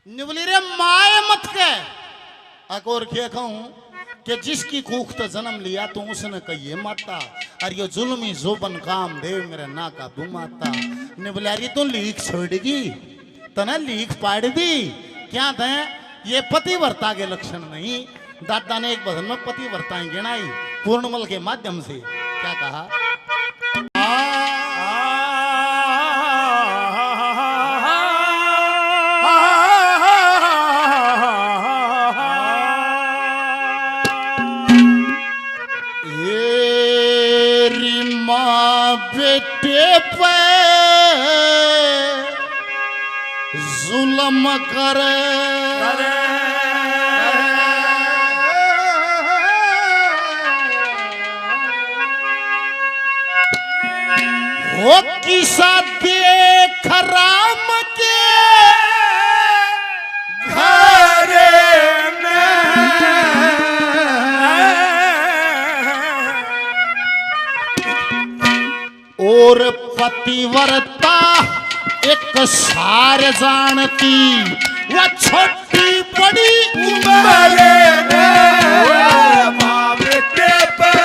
निवली रे माए मत के अकोर क्या कहूं कि जिसकी कूख तो जन्म लिया तो उसने कहिए माता और ये जुल्मी जोबन काम दे मेरे ना काबू माता निवलारी तो लीक छोड़गी तना लीक पाड़ दी क्या थे ये पतिव्रता के लक्षण नहीं। दादा ने एक भजन में पतिव्रताएं गिनाई पूर्णमल के माध्यम से क्या कहा बेटे पे जुल्म करे वो किसा देख राम के घर और पतिव्रता एक सार जानती वह छोटी बड़ी उम्र माँ बेटे पर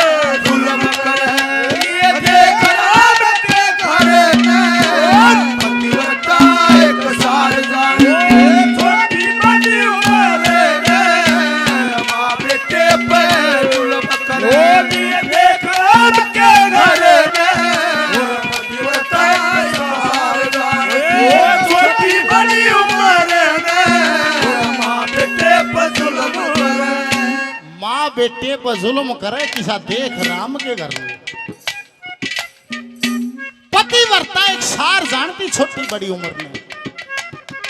जुल्म करे ये देख राम के घर में पतिव्रता एक सार जानती छोटी बड़ी उम्र माँ बेटे पर जुल्म करे ये देख राम के घर में माँ बेटे पर जुल्म करे किसा देख राम के घर में पतिव्रता एक सार जानती छोटी बड़ी उम्र में।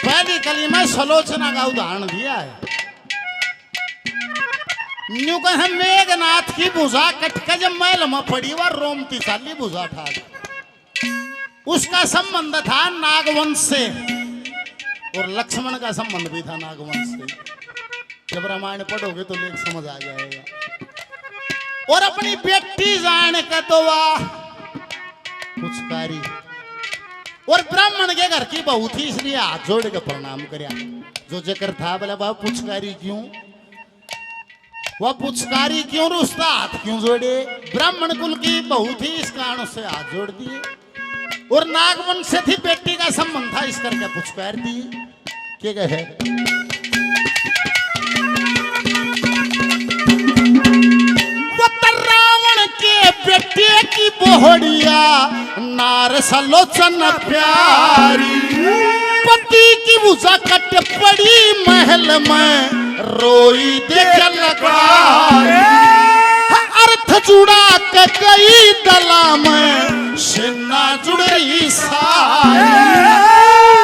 पहली कली में सलोचना का उदाहरण दिया है। न्यू कहे मेघनाथ की भुजा कटके जब मैल में पड़ी वह रोमती साली भुजा ठाक उसका संबंध था नागवंश से और लक्ष्मण का संबंध भी था नागवंश से। जब रामायण पढ़ोगे तो लेख समझ आ जाएगा। और अपनी बेटी जान का तो वाह पुचकारी और ब्राह्मण के घर की बहू थी इसलिए हाथ जोड़ के प्रणाम करया। जो जिक्र था बोला बाबू पुचकारी क्यों वह पुचकारी क्यों उसका हाथ क्यों जोड़े। ब्राह्मण कुल की बहू थी इस कारण से हाथ जोड़ दिए और नागवंश से थी बेटी का संबंध था इस करके पुचकार दिए। क्या कहे रावण के बेटे की बोहड़िया नार सलोचन प्यारी पति की भुजा कट पड़ी महल में रोई देख लगा अर्थ जुड़ा के गई दला में सिन्ना जुड़ी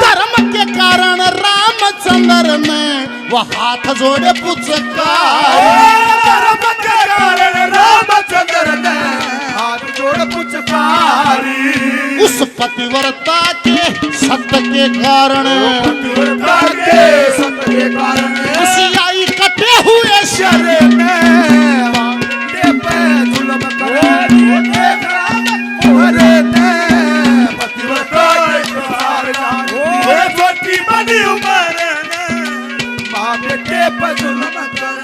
धर्म के कारण रामचंद्र में वह हाथ जोड़े पुचकार धर्म के कारण रामचंद्र ने हाथ जोड़ पुचकारी उस पतिव्रता के सत्य के कारण पतिव्रता के सत्य के कारण सियाई कटे हुए शरीर में मांगे पे जुल्म करे देख राम ओरे ने पतिव्रता के सार वो छोटी बड़ी उम्र ने मां बेटे पे जुल्म करे।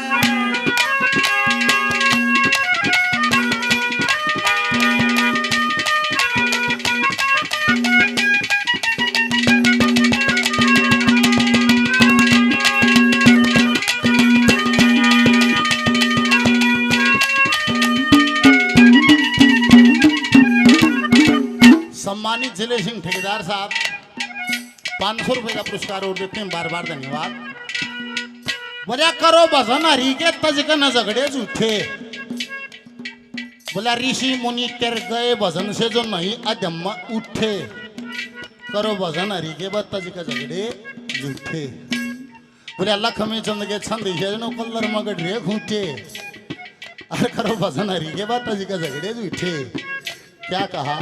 सम्मानित जिले सिंह ठेकेदार साहब 500 रुपए का पुरस्कार और देते हैं बार बार धन्यवाद। बोला करो भजन हरि के तज के न झगड़े झूठे बोला ऋषि मुनि कर गए भजन से जो नहीं अधम उठे करो भजन हरि के बाद तज के झगड़े झूठे बोला लक्ष्मी चंद के छंद कलर मगड़ रे घूटे और करो भजन हरि के बाद तज के झगड़े झूठे। क्या कहा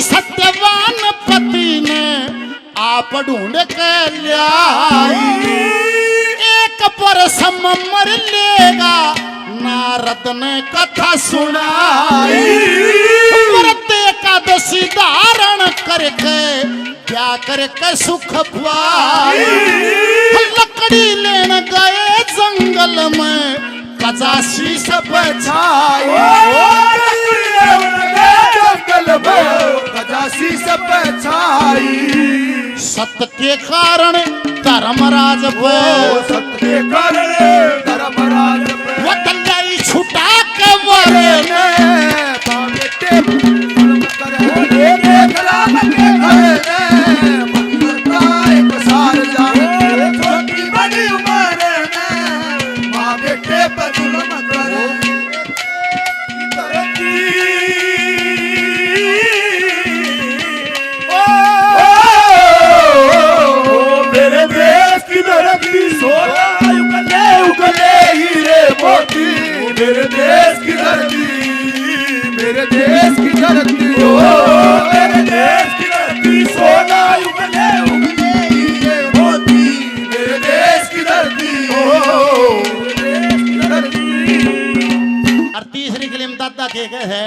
सत्यवान पति ने आप ढूंढ के लाई, एक बरस मर लेगा नारद ने कथा सुनाई। व्रत एकादशी धारण करके क्या करके सुख पाई, लकड़ी लेने गए जंगल में पचासी सब छाई। जंगल में पचासी सब छाई, सत्य के कारण धर्मराज पे, सत्य के कारण धर्मराज पे वो तंगाई छुटा के वरे ने बेटे करे देख राम के घरे ने मंगलता एक सार जाए, छोटी बड़ी उम्र ने माँ बेटे पर जुल्म करे। मेरे देश की धरती सोना उगले उगले हीरे मोती, मेरे देश की धरती, मेरे देश की धरती, ओ मेरे देश की धरती सोना उगले उगले हीरे मोती, मेरे देश की धरती, ओ मेरे देश की धरती। और तीसरी फिल्म दादा के गए है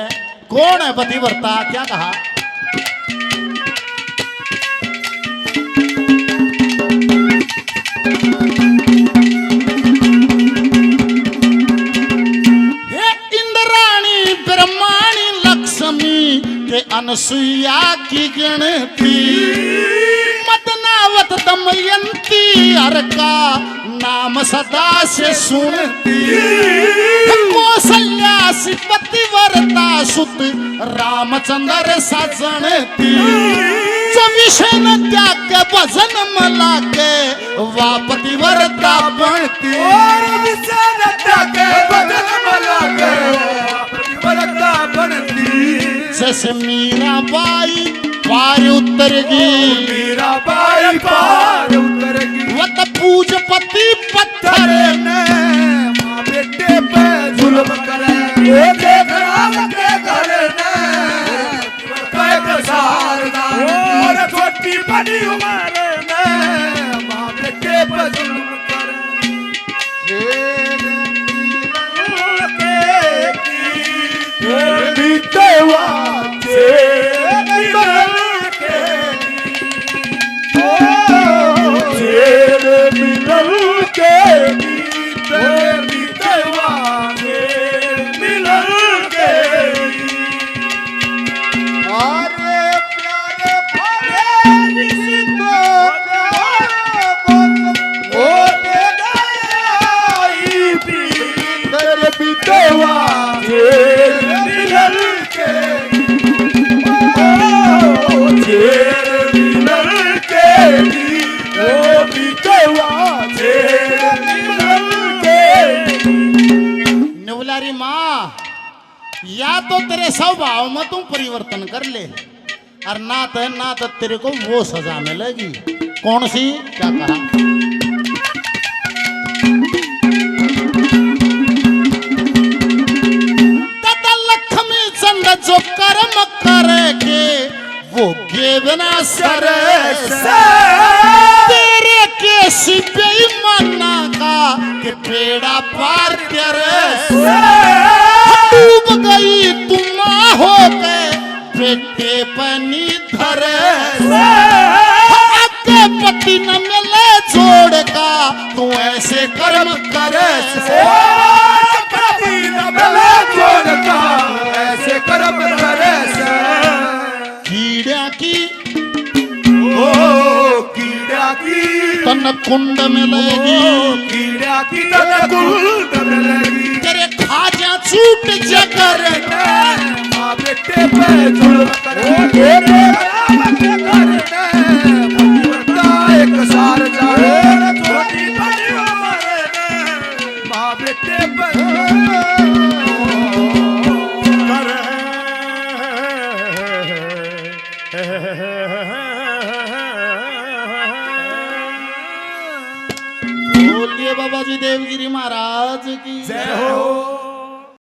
कौन है पतिव्रता, क्या कहा? हे इंद्राणी ब्रह्माणी लक्ष्मी के अनसुईया की गिनती, मदनावत दमयंती हर का नाम सदा से सुनती, कौशल्या पतिव्रता सुत रामचंद्र सजनती, जो विषय न त्याग के भजन मला के वा पतिव्रता बनती, जैसे मीराबाई पार उतरगी, मीराबाई पार उतरगी, वत पूजपति पत्थर ने माँ बेटे पे जुल्म करे, ये देख राम के घरे ने सार और छोटी बड़ी उम्र में माँ बेटे पे जुल्म करे। बीते वाचे मिलल के बीते वाचे मिलल के, अरे प्यारे भारे रिश्तो होते गए तेरे बीते वाचे मिलल के, मिलल के ओ बीते वाचे मिलल के। निवलारी माँ, या तो तेरे स्वभाव में तू परिवर्तन कर ले, और ना तो तेरे को वो सजा मिलेगी। कौन सी, क्या कहा? दादा लक्ष्मी चंद जो कर्म करके वो गेवना सर तेरे के बेईमाना का के पेड़ा पार कर डूब गई तुम हो गए बेटे पनी धरे, आगे पति न मिले जोड़ का तू ऐसे कर्म करे, पति न मिले जोड़ का ऐसे कर्म करे, कीड़ा की ओ कीड़ा की तन कुंड मिलेगी, कीड़ा की तन कुंड मिलेगी, तेरे खाजा छूट जगर माँ बेटे पे जुल्म करे,